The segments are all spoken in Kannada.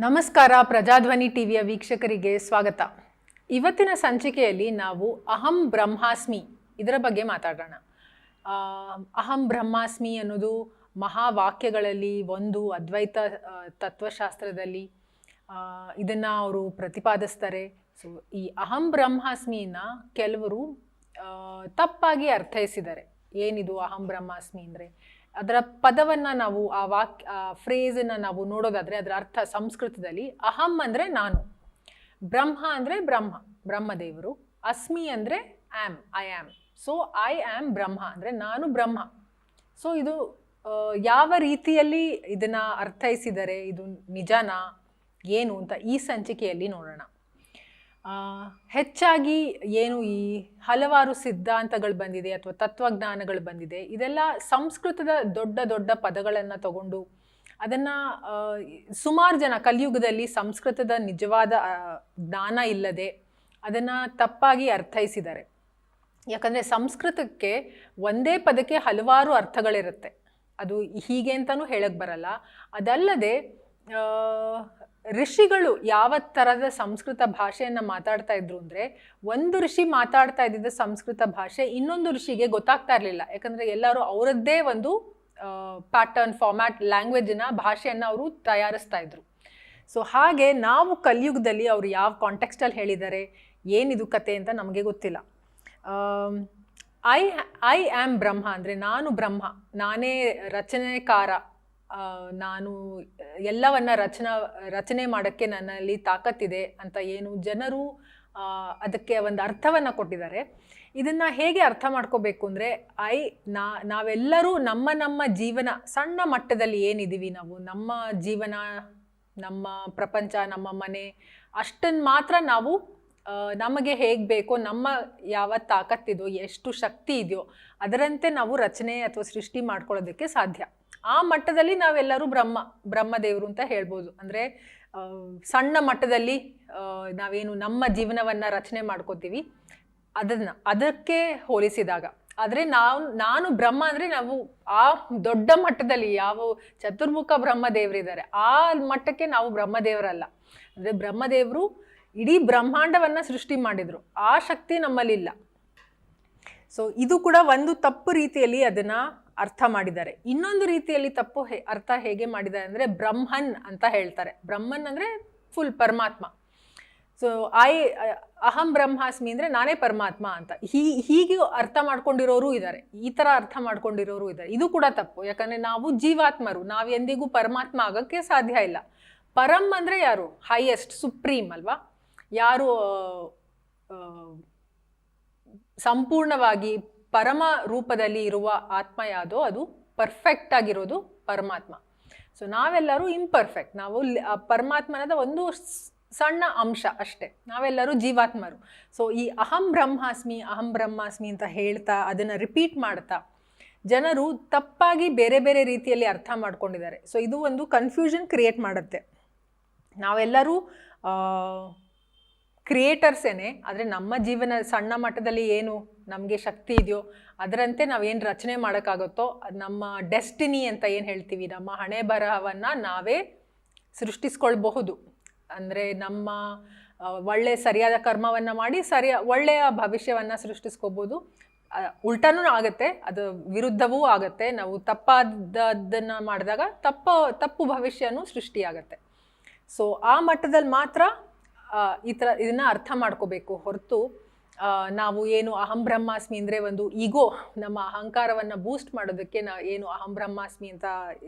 ನಮಸ್ಕಾರ. ಪ್ರಜಾಧ್ವನಿ ಟಿವಿಯ ವೀಕ್ಷಕರಿಗೆ ಸ್ವಾಗತ. ಇವತ್ತಿನ ಸಂಚಿಕೆಯಲ್ಲಿ ನಾವು ಅಹಂ ಬ್ರಹ್ಮಾಸ್ಮಿ ಇದರ ಬಗ್ಗೆ ಮಾತಾಡೋಣ. ಅಹಂ ಬ್ರಹ್ಮಾಸ್ಮಿ ಅನ್ನೋದು ಮಹಾವಾಕ್ಯಗಳಲ್ಲಿ ಒಂದು, ಅದ್ವೈತ ತತ್ವಶಾಸ್ತ್ರದಲ್ಲಿ ಇದನ್ನು ಅವರು ಪ್ರತಿಪಾದಿಸ್ತಾರೆ. ಸೊ ಈ ಅಹಂ ಬ್ರಹ್ಮಾಸ್ಮಿನ ಕೆಲವರು ತಪ್ಪಾಗಿ ಅರ್ಥೈಸಿದ್ದಾರೆ. ಏನಿದು ಅಹಂ ಬ್ರಹ್ಮಾಸ್ಮಿ ಅಂದರೆ, ಅದರ ಪದವನ್ನು ನಾವು ಫ್ರೇಸನ್ನು ನಾವು ನೋಡೋದಾದರೆ ಅದರ ಅರ್ಥ ಸಂಸ್ಕೃತದಲ್ಲಿ ಅಹಂ ಅಂದರೆ ನಾನು, ಬ್ರಹ್ಮ ಅಂದರೆ ಬ್ರಹ್ಮದೇವರು, ಅಸ್ಮಿ ಅಂದರೆ I am. So I am Brahma ಅಂದರೆ ನಾನು ಬ್ರಹ್ಮ. ಸೊ ಇದು ಯಾವ ರೀತಿಯಲ್ಲಿ ಇದನ್ನು ಅರ್ಥೈಸಿದರೆ, ಇದು ನಿಜನಾ ಏನು ಅಂತ ಈ ಸಂಚಿಕೆಯಲ್ಲಿ ನೋಡೋಣ. ಹೆಚ್ಚಾಗಿ ಏನು ಈ ಹಲವಾರು ಸಿದ್ಧಾಂತಗಳು ಬಂದಿದೆ ಅಥವಾ ತತ್ವಜ್ಞಾನಗಳು ಬಂದಿದೆ, ಇದೆಲ್ಲ ಸಂಸ್ಕೃತದ ದೊಡ್ಡ ದೊಡ್ಡ ಪದಗಳನ್ನು ತಗೊಂಡು ಅದನ್ನು ಸುಮಾರು ಜನ ಕಲಿಯುಗದಲ್ಲಿ ಸಂಸ್ಕೃತದ ನಿಜವಾದ ಜ್ಞಾನ ಇಲ್ಲದೆ ಅದನ್ನು ತಪ್ಪಾಗಿ ಅರ್ಥೈಸಿದ್ದಾರೆ. ಯಾಕಂದರೆ ಸಂಸ್ಕೃತಕ್ಕೆ ಒಂದೇ ಪದಕ್ಕೆ ಹಲವಾರು ಅರ್ಥಗಳಿರುತ್ತೆ. ಅದು ಹೀಗೆ ಅಂತಲೂ ಹೇಳಕ್ಕೆ ಬರಲ್ಲ. ಅದಲ್ಲದೆ ಋಷಿಗಳು ಯಾವ ಥರದ ಸಂಸ್ಕೃತ ಭಾಷೆಯನ್ನು ಮಾತಾಡ್ತಾ ಇದ್ರು ಅಂದರೆ, ಒಂದು ಋಷಿ ಮಾತಾಡ್ತಾ ಇದ್ದಿದ್ದ ಸಂಸ್ಕೃತ ಭಾಷೆ ಇನ್ನೊಂದು ಋಷಿಗೆ ಗೊತ್ತಾಗ್ತಾ ಇರಲಿಲ್ಲ. ಯಾಕಂದರೆ ಎಲ್ಲರೂ ಅವರದ್ದೇ ಒಂದು ಪ್ಯಾಟರ್ನ್, ಫಾರ್ಮ್ಯಾಟ್, ಲ್ಯಾಂಗ್ವೇಜನ್ನ, ಭಾಷೆಯನ್ನು ಅವರು ತಯಾರಿಸ್ತಾ ಇದ್ರು. ಸೊ ಹಾಗೆ ನಾವು ಕಲಿಯುಗದಲ್ಲಿ ಅವರು ಯಾವ ಕಾಂಟೆಕ್ಸ್ಟಲ್ಲಿ ಹೇಳಿದ್ದಾರೆ, ಏನಿದು ಕತೆ ಅಂತ ನಮಗೆ ಗೊತ್ತಿಲ್ಲ. ಐ ಆಮ್ ಬ್ರಹ್ಮ ಅಂದರೆ ನಾನು ಬ್ರಹ್ಮ, ನಾನೇ ರಚನೆಕಾರ, ನಾನು ಎಲ್ಲವನ್ನ ರಚನೆ ಮಾಡೋಕ್ಕೆ ನನ್ನಲ್ಲಿ ತಾಕತ್ತಿದೆ ಅಂತ ಏನು ಜನರು ಅದಕ್ಕೆ ಒಂದು ಅರ್ಥವನ್ನು ಕೊಟ್ಟಿದ್ದಾರೆ. ಇದನ್ನು ಹೇಗೆ ಅರ್ಥ ಮಾಡ್ಕೋಬೇಕು ಅಂದರೆ, ನಾವೆಲ್ಲರೂ ನಮ್ಮ ಜೀವನ ಸಣ್ಣ ಮಟ್ಟದಲ್ಲಿ ಏನಿದ್ದೀವಿ, ನಾವು ನಮ್ಮ ಜೀವನ, ನಮ್ಮ ಪ್ರಪಂಚ, ನಮ್ಮ ಮನೆ, ಅಷ್ಟನ್ನು ಮಾತ್ರ ನಾವು ನಮಗೆ ಹೇಗೆ ಬೇಕೋ, ನಮ್ಮ ಯಾವ ತಾಕತ್ತಿದೋ, ಎಷ್ಟು ಶಕ್ತಿ ಇದೆಯೋ ಅದರಂತೆ ನಾವು ರಚನೆ ಅಥವಾ ಸೃಷ್ಟಿ ಮಾಡ್ಕೊಳ್ಳೋದಕ್ಕೆ ಸಾಧ್ಯ. ಆ ಮಟ್ಟದಲ್ಲಿ ನಾವೆಲ್ಲರೂ ಬ್ರಹ್ಮದೇವರು ಅಂತ ಹೇಳ್ಬೋದು. ಅಂದರೆ ಸಣ್ಣ ಮಟ್ಟದಲ್ಲಿ ನಾವೇನು ನಮ್ಮ ಜೀವನವನ್ನು ರಚನೆ ಮಾಡ್ಕೋತೀವಿ ಅದಕ್ಕೆ ಹೋಲಿಸಿದಾಗ. ಆದರೆ ನಾನು ಬ್ರಹ್ಮ ಅಂದರೆ ನಾವು ಆ ದೊಡ್ಡ ಮಟ್ಟದಲ್ಲಿ ಯಾವ ಚತುರ್ಮುಖ ಬ್ರಹ್ಮದೇವರಿದ್ದಾರೆ ಆ ಮಟ್ಟಕ್ಕೆ ನಾವು ಬ್ರಹ್ಮದೇವರಲ್ಲ. ಅಂದರೆ ಬ್ರಹ್ಮದೇವರು ಇಡೀ ಬ್ರಹ್ಮಾಂಡವನ್ನು ಸೃಷ್ಟಿ ಮಾಡಿದರು, ಆ ಶಕ್ತಿ ನಮ್ಮಲ್ಲಿಲ್ಲ. ಸೊ ಇದು ಕೂಡ ಒಂದು ತಪ್ಪು ರೀತಿಯಲ್ಲಿ ಅದನ್ನು ಅರ್ಥ ಮಾಡಿದ್ದಾರೆ. ಇನ್ನೊಂದು ರೀತಿಯಲ್ಲಿ ತಪ್ಪು ಅರ್ಥ ಹೇಗೆ ಮಾಡಿದ್ದಾರೆ ಅಂದರೆ, ಬ್ರಹ್ಮನ್ ಅಂತ ಹೇಳ್ತಾರೆ. ಬ್ರಹ್ಮನ್ ಅಂದರೆ ಫುಲ್ ಪರಮಾತ್ಮ. ಸೊ ಅಹಂ ಬ್ರಹ್ಮಾಸ್ಮಿ ಅಂದರೆ ನಾನೇ ಪರಮಾತ್ಮ ಅಂತ ಹೀಗೆ ಅರ್ಥ ಮಾಡ್ಕೊಂಡಿರೋರು ಇದ್ದಾರೆ, ಈ ಥರ ಅರ್ಥ ಮಾಡ್ಕೊಂಡಿರೋರು ಇದ್ದಾರೆ. ಇದು ಕೂಡ ತಪ್ಪು. ಯಾಕಂದರೆ ನಾವು ಜೀವಾತ್ಮರು, ನಾವು ಎಂದಿಗೂ ಪರಮಾತ್ಮ ಆಗೋಕ್ಕೆ ಸಾಧ್ಯ ಇಲ್ಲ. ಪರಂ ಅಂದರೆ ಯಾರು? ಹೈಯೆಸ್ಟ್, ಸುಪ್ರೀಂ ಅಲ್ವಾ? ಯಾರು ಸಂಪೂರ್ಣವಾಗಿ ಪರಮ ರೂಪದಲ್ಲಿ ಇರುವ ಆತ್ಮ ಯಾವುದೋ ಅದು ಪರ್ಫೆಕ್ಟ್ ಆಗಿರೋದು ಪರಮಾತ್ಮ. ಸೊ ನಾವೆಲ್ಲರೂ ಇಂಪರ್ಫೆಕ್ಟ್, ನಾವು ಪರಮಾತ್ಮನದ ಒಂದು ಸಣ್ಣ ಅಂಶ ಅಷ್ಟೇ, ನಾವೆಲ್ಲರೂ ಜೀವಾತ್ಮರು. ಸೊ ಈ ಅಹಂ ಬ್ರಹ್ಮಾಸ್ಮಿ ಅಂತ ಹೇಳ್ತಾ ಅದನ್ನು ರಿಪೀಟ್ ಮಾಡ್ತಾ ಜನರು ತಪ್ಪಾಗಿ ಬೇರೆ ಬೇರೆ ರೀತಿಯಲ್ಲಿ ಅರ್ಥ ಮಾಡ್ಕೊಂಡಿದ್ದಾರೆ. ಸೊ ಇದು ಒಂದು ಕನ್ಫ್ಯೂಷನ್ ಕ್ರಿಯೇಟ್ ಮಾಡುತ್ತೆ. ನಾವೆಲ್ಲರೂ ಕ್ರಿಯೇಟರ್ಸೇನೆ, ಆದರೆ ನಮ್ಮ ಜೀವನ ಸಣ್ಣ ಮಟ್ಟದಲ್ಲಿ ಏನು ನಮಗೆ ಶಕ್ತಿ ಇದೆಯೋ ಅದರಂತೆ ನಾವೇನು ರಚನೆ ಮಾಡೋಕ್ಕಾಗುತ್ತೋ, ನಮ್ಮ ಡೆಸ್ಟಿನಿ ಅಂತ ಏನು ಹೇಳ್ತೀವಿ, ನಮ್ಮ ಹಣೆ ಬರಹವನ್ನು ನಾವೇ ಸೃಷ್ಟಿಸ್ಕೊಳ್ಬಹುದು. ಅಂದರೆ ನಮ್ಮ ಸರಿಯಾದ ಕರ್ಮವನ್ನು ಮಾಡಿ ಒಳ್ಳೆಯ ಭವಿಷ್ಯವನ್ನು ಸೃಷ್ಟಿಸ್ಕೋಬೋದು. ಉಲ್ಟನೂ ಆಗುತ್ತೆ, ಅದು ವಿರುದ್ಧವೂ ಆಗುತ್ತೆ. ನಾವು ತಪ್ಪಾದದ್ದನ್ನು ಮಾಡಿದಾಗ ತಪ್ಪು ಭವಿಷ್ಯನೂ ಸೃಷ್ಟಿಯಾಗತ್ತೆ. ಸೊ ಆ ಮಟ್ಟದಲ್ಲಿ ಮಾತ್ರ ಇದನ್ನು ಅರ್ಥ ಮಾಡ್ಕೋಬೇಕು. ಹೊರತು ನಾವು ಏನು ಅಹಂ ಬ್ರಹ್ಮಾಸ್ಮಿ ಅಂದರೆ ಒಂದು ಈಗೋ, ನಮ್ಮ ಅಹಂಕಾರವನ್ನು ಬೂಸ್ಟ್ ಮಾಡೋದಕ್ಕೆ ಏನು ಅಹಂ ಬ್ರಹ್ಮಾಸ್ಮಿ ಅಂತ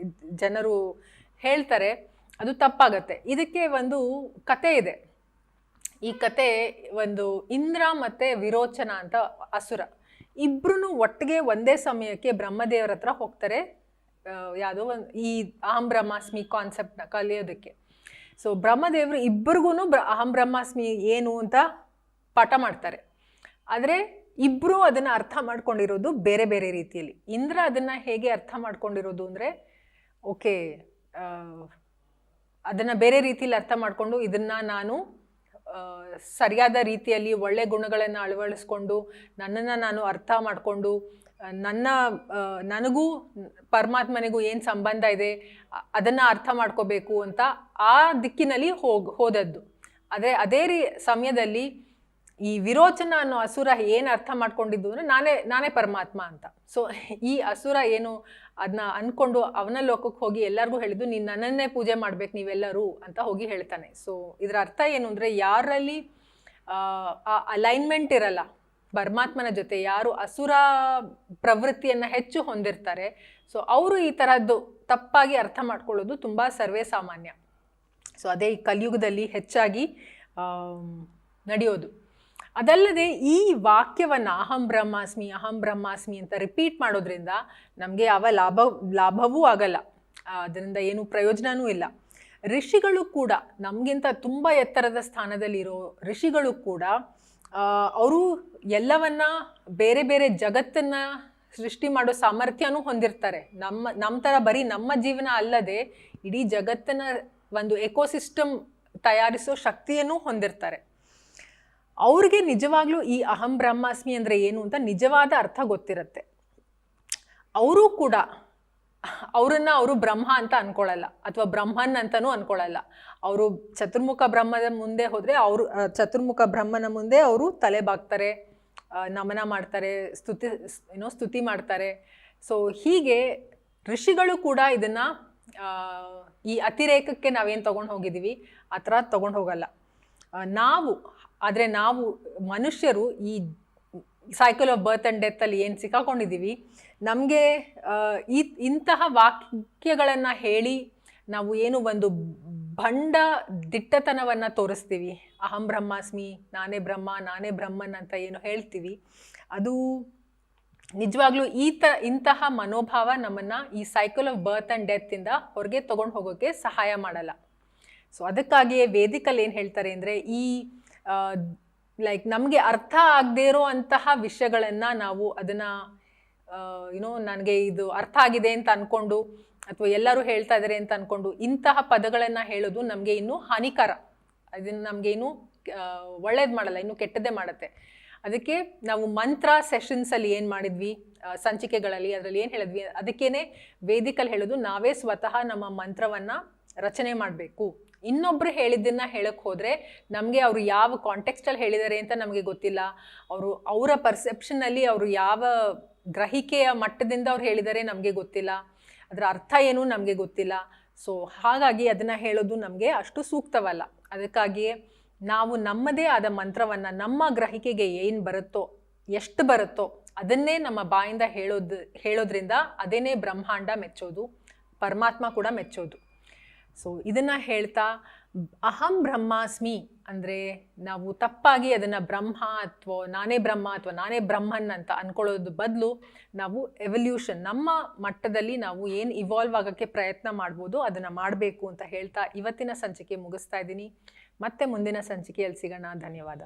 ಜನರು ಹೇಳ್ತಾರೆ, ಅದು ತಪ್ಪಾಗತ್ತೆ. ಇದಕ್ಕೆ ಒಂದು ಕತೆ ಇದೆ. ಈ ಕತೆ ಒಂದು ಇಂದ್ರ ಮತ್ತು ವಿರೋಚನ ಅಂತ ಅಸುರ ಇಬ್ಬರೂ ಒಟ್ಟಿಗೆ ಒಂದೇ ಸಮಯಕ್ಕೆ ಬ್ರಹ್ಮದೇವರ ಹತ್ರ ಹೋಗ್ತಾರೆ, ಯಾವುದೋ ಒಂದು ಈ ಅಹಂ ಬ್ರಹ್ಮಾಸ್ಮಿ ಕಾನ್ಸೆಪ್ಟ್ನ ಕಲಿಯೋದಕ್ಕೆ. ಸೊ ಬ್ರಹ್ಮದೇವರು ಇಬ್ಬರಿಗೂ ಅಹಂ ಬ್ರಹ್ಮಾಸ್ಮಿ ಏನು ಅಂತ ಪಾಠ ಮಾಡ್ತಾರೆ. ಆದರೆ ಇಬ್ಬರೂ ಅದನ್ನು ಅರ್ಥ ಮಾಡ್ಕೊಂಡಿರೋದು ಬೇರೆ ಬೇರೆ ರೀತಿಯಲ್ಲಿ. ಇಂದ್ರ ಅದನ್ನು ಹೇಗೆ ಅರ್ಥ ಮಾಡ್ಕೊಂಡಿರೋದು ಅಂದರೆ, ಓಕೆ, ಅದನ್ನು ಬೇರೆ ರೀತಿಯಲ್ಲಿ ಅರ್ಥ ಮಾಡಿಕೊಂಡು ಇದನ್ನು ನಾನು ಸರಿಯಾದ ರೀತಿಯಲ್ಲಿ ಒಳ್ಳೆ ಗುಣಗಳನ್ನು ಅಳವಡಿಸ್ಕೊಂಡು ನನ್ನನ್ನು ನಾನು ಅರ್ಥ ಮಾಡಿಕೊಂಡು ನನಗೂ ಪರಮಾತ್ಮನಿಗೂ ಏನು ಸಂಬಂಧ ಇದೆ ಅದನ್ನು ಅರ್ಥ ಮಾಡ್ಕೋಬೇಕು ಅಂತ ಆ ದಿಕ್ಕಿನಲ್ಲಿ ಹೋದದ್ದು. ಅದೇ ಸಮಯದಲ್ಲಿ ಈ ವಿರೋಚನ ಅನ್ನೋ ಅಸುರ ಏನು ಅರ್ಥ ಮಾಡ್ಕೊಂಡಿದ್ದು ಅಂದರೆ ನಾನೇ ಪರಮಾತ್ಮ ಅಂತ. ಸೊ ಈ ಅಸುರ ಏನು ಅದನ್ನ ಅಂದ್ಕೊಂಡು ಅವನ ಲೋಕಕ್ಕೆ ಹೋಗಿ ಎಲ್ಲರಿಗೂ ಹೇಳಿದ್ದು, ನೀನು ನನ್ನನ್ನೇ ಪೂಜೆ ಮಾಡ್ಬೇಕು ನೀವೆಲ್ಲರೂ ಅಂತ ಹೋಗಿ ಹೇಳ್ತಾನೆ. ಸೊ ಇದರ ಅರ್ಥ ಏನು ಅಂದರೆ, ಯಾರಲ್ಲಿ ಆ ಅಲೈನ್ಮೆಂಟ್ ಇರಲ್ಲ ಪರಮಾತ್ಮನ ಜೊತೆ, ಯಾರು ಅಸುರ ಪ್ರವೃತ್ತಿಯನ್ನು ಹೆಚ್ಚು ಹೊಂದಿರ್ತಾರೆ, ಸೊ ಅವರು ಈ ಥರದ್ದು ತಪ್ಪಾಗಿ ಅರ್ಥ ಮಾಡ್ಕೊಳ್ಳೋದು ತುಂಬ ಸರ್ವೇ ಸಾಮಾನ್ಯ. ಸೊ ಅದೇ ಈ ಕಲಿಯುಗದಲ್ಲಿ ಹೆಚ್ಚಾಗಿ ನಡೆಯೋದು. ಅದಲ್ಲದೆ ಈ ವಾಕ್ಯವನ್ನು ಅಹಂ ಬ್ರಹ್ಮಾಸ್ಮಿ ಅಂತ ರಿಪೀಟ್ ಮಾಡೋದ್ರಿಂದ ನಮಗೆ ಯಾವ ಲಾಭವೂ ಆಗಲ್ಲ, ಅದರಿಂದ ಏನು ಪ್ರಯೋಜನವೂ ಇಲ್ಲ. ಋಷಿಗಳು ಕೂಡ, ನಮಗಿಂತ ತುಂಬ ಎತ್ತರದ ಸ್ಥಾನದಲ್ಲಿರೋ ಋಷಿಗಳು ಕೂಡ ಅವರು ಎಲ್ಲವನ್ನ ಬೇರೆ ಬೇರೆ ಜಗತ್ತನ್ನು ಸೃಷ್ಟಿ ಮಾಡೋ ಸಾಮರ್ಥ್ಯನೂ ಹೊಂದಿರ್ತಾರೆ. ನಮ್ಮ ಥರ ಬರೀ ನಮ್ಮ ಜೀವನ ಅಲ್ಲದೆ ಇಡೀ ಜಗತ್ತನ್ನ ಒಂದು ಎಕೋಸಿಸ್ಟಮ್ ತಯಾರಿಸೋ ಶಕ್ತಿಯನ್ನು ಹೊಂದಿರ್ತಾರೆ. ಅವ್ರಿಗೆ ನಿಜವಾಗ್ಲೂ ಈ ಅಹಂ ಬ್ರಹ್ಮಾಸ್ಮಿ ಅಂದರೆ ಏನು ಅಂತ ನಿಜವಾದ ಅರ್ಥ ಗೊತ್ತಿರುತ್ತೆ. ಅವರು ಕೂಡ ಅವರು ಬ್ರಹ್ಮ ಅಂತ ಅನ್ಕೊಳ್ಳಲ್ಲ, ಅಥವಾ ಬ್ರಹ್ಮನ್ ಅಂತನೂ ಅನ್ಕೊಳ್ಳಲ್ಲ. ಅವರು ಚತುರ್ಮುಖ ಬ್ರಹ್ಮದ ಮುಂದೆ ಹೋದರೆ ಚತುರ್ಮುಖ ಬ್ರಹ್ಮನ ಮುಂದೆ ಅವರು ತಲೆ ಬಾಗ್ತಾರೆ, ನಮನ ಮಾಡ್ತಾರೆ, ಸ್ತುತಿ ಮಾಡ್ತಾರೆ. ಸೊ ಹೀಗೆ ಋಷಿಗಳು ಕೂಡ ಇದನ್ನು ಈ ಅತಿರೇಕಕ್ಕೆ ನಾವೇನು ತೊಗೊಂಡು ಹೋಗಿದ್ದೀವಿ ಆ ಥರ ತೊಗೊಂಡು ಹೋಗಲ್ಲ. ನಾವು ಮನುಷ್ಯರು ಈ ಸೈಕಲ್ ಆಫ್ ಬರ್ತ್ ಆ್ಯಂಡ್ ಡೆತ್ತಲ್ಲಿ ಏನು ಸಿಕ್ಕಾಕೊಂಡಿದ್ದೀವಿ, ನಮಗೆ ಇಂತಹ ವಾಕ್ಯಗಳನ್ನು ಹೇಳಿ ನಾವು ಏನು ಒಂದು ಭಂಡ ದಿಟ್ಟತನವನ್ನು ತೋರಿಸ್ತೀವಿ, ಅಹಂ ಬ್ರಹ್ಮಾಸ್ಮಿ, ನಾನೇ ಬ್ರಹ್ಮನ್ ಅಂತ ಏನು ಹೇಳ್ತೀವಿ, ಅದು ನಿಜವಾಗ್ಲೂ ಇಂತಹ ಮನೋಭಾವ ನಮ್ಮನ್ನು ಈ ಸೈಕಲ್ ಆಫ್ ಬರ್ತ್ ಆ್ಯಂಡ್ ಡೆತ್ತಿಂದ ಹೊರಗೆ ತೊಗೊಂಡು ಹೋಗೋಕ್ಕೆ ಸಹಾಯ ಮಾಡಲ್ಲ. ಸೊ ಅದಕ್ಕಾಗಿಯೇ ವೇದಿಕಲ್ಲಿ ಏನು ಹೇಳ್ತಾರೆ ಅಂದರೆ, ಈ ನಮಗೆ ಅರ್ಥ ಆಗದೇ ಇರೋ ಅಂತಹ ವಿಷಯಗಳನ್ನು ನಾವು ಅದನ್ನು ನನಗೆ ಇದು ಅರ್ಥ ಆಗಿದೆ ಅಂತ ಅಂದ್ಕೊಂಡು, ಅಥವಾ ಎಲ್ಲರೂ ಹೇಳ್ತಾ ಇದ್ದಾರೆ ಅಂತ ಅಂದ್ಕೊಂಡು ಇಂತಹ ಪದಗಳನ್ನು ಹೇಳೋದು ನಮಗೆ ಇನ್ನೂ ಹಾನಿಕರ, ಅದನ್ನು ನಮಗೆ ಇನ್ನೂ ಒಳ್ಳೇದು ಮಾಡಲ್ಲ, ಇನ್ನೂ ಕೆಟ್ಟದ್ದೇ ಮಾಡುತ್ತೆ. ಅದಕ್ಕೆ ನಾವು ಮಂತ್ರ ಸೆಷನ್ಸಲ್ಲಿ ಏನು ಮಾಡಿದ್ವಿ, ಸಂಚಿಕೆಗಳಲ್ಲಿ ಅದರಲ್ಲಿ ಏನು ಹೇಳಿದ್ವಿ, ಅದಕ್ಕೇನೆ ವೇದಿಕಲ್ಲಿ ಹೇಳೋದು, ನಾವೇ ಸ್ವತಃ ನಮ್ಮ ಮಂತ್ರವನ್ನು ರಚನೆ ಮಾಡಬೇಕು. ಇನ್ನೊಬ್ರು ಹೇಳಿದ್ದನ್ನು ಹೇಳಕ್ಕೆ ಹೋದರೆ ನಮಗೆ ಅವರು ಯಾವ ಕಾಂಟೆಕ್ಸ್ಟಲ್ಲಿ ಹೇಳಿದ್ದಾರೆ ಅಂತ ನಮಗೆ ಗೊತ್ತಿಲ್ಲ, ಅವರ ಪರ್ಸೆಪ್ಷನಲ್ಲಿ ಅವರು ಯಾವ ಗ್ರಹಿಕೆಯ ಮಟ್ಟದಿಂದ ಅವ್ರು ಹೇಳಿದ್ದಾರೆ ನಮಗೆ ಗೊತ್ತಿಲ್ಲ, ಅದರ ಅರ್ಥ ಏನು ನಮಗೆ ಗೊತ್ತಿಲ್ಲ. ಸೊ ಹಾಗಾಗಿ ಅದನ್ನು ಹೇಳೋದು ನಮಗೆ ಅಷ್ಟು ಸೂಕ್ತವಲ್ಲ. ಅದಕ್ಕಾಗಿಯೇ ನಾವು ನಮ್ಮದೇ ಆದ ಮಂತ್ರವನ್ನು ನಮ್ಮ ಗ್ರಹಿಕೆಗೆ ಏನು ಬರುತ್ತೋ, ಎಷ್ಟು ಬರುತ್ತೋ ಅದನ್ನೇ ನಮ್ಮ ಬಾಯಿಂದ ಹೇಳೋದ್ರಿಂದ ಅದೇನೇ ಬ್ರಹ್ಮಾಂಡ ಮೆಚ್ಚೋದು, ಪರಮಾತ್ಮ ಕೂಡ ಮೆಚ್ಚೋದು. ಸೊ ಇದನ್ನು ಹೇಳ್ತಾ ಅಹಂ ಬ್ರಹ್ಮಾಸ್ಮಿ ಅಂದರೆ ನಾವು ತಪ್ಪಾಗಿ ಅದನ್ನು ಬ್ರಹ್ಮ ಅಥವಾ ನಾನೇ ಬ್ರಹ್ಮನ್ ಅಂತ ಅಂದ್ಕೊಳ್ಳೋದು ಬದಲು ನಾವು ಎವಲ್ಯೂಷನ್, ನಮ್ಮ ಮಟ್ಟದಲ್ಲಿ ನಾವು ಏನು ಇವಾಲ್ವ್ ಆಗೋಕ್ಕೆ ಪ್ರಯತ್ನ ಮಾಡ್ಬೋದು ಅದನ್ನು ಮಾಡಬೇಕು ಅಂತ ಹೇಳ್ತಾ ಇವತ್ತಿನ ಸಂಚಿಕೆ ಮುಗಿಸ್ತಾ ಇದ್ದೀನಿ. ಮತ್ತೆ ಮುಂದಿನ ಸಂಚಿಕೆಯಲ್ಲಿ ಸಿಗೋಣ. ಧನ್ಯವಾದ.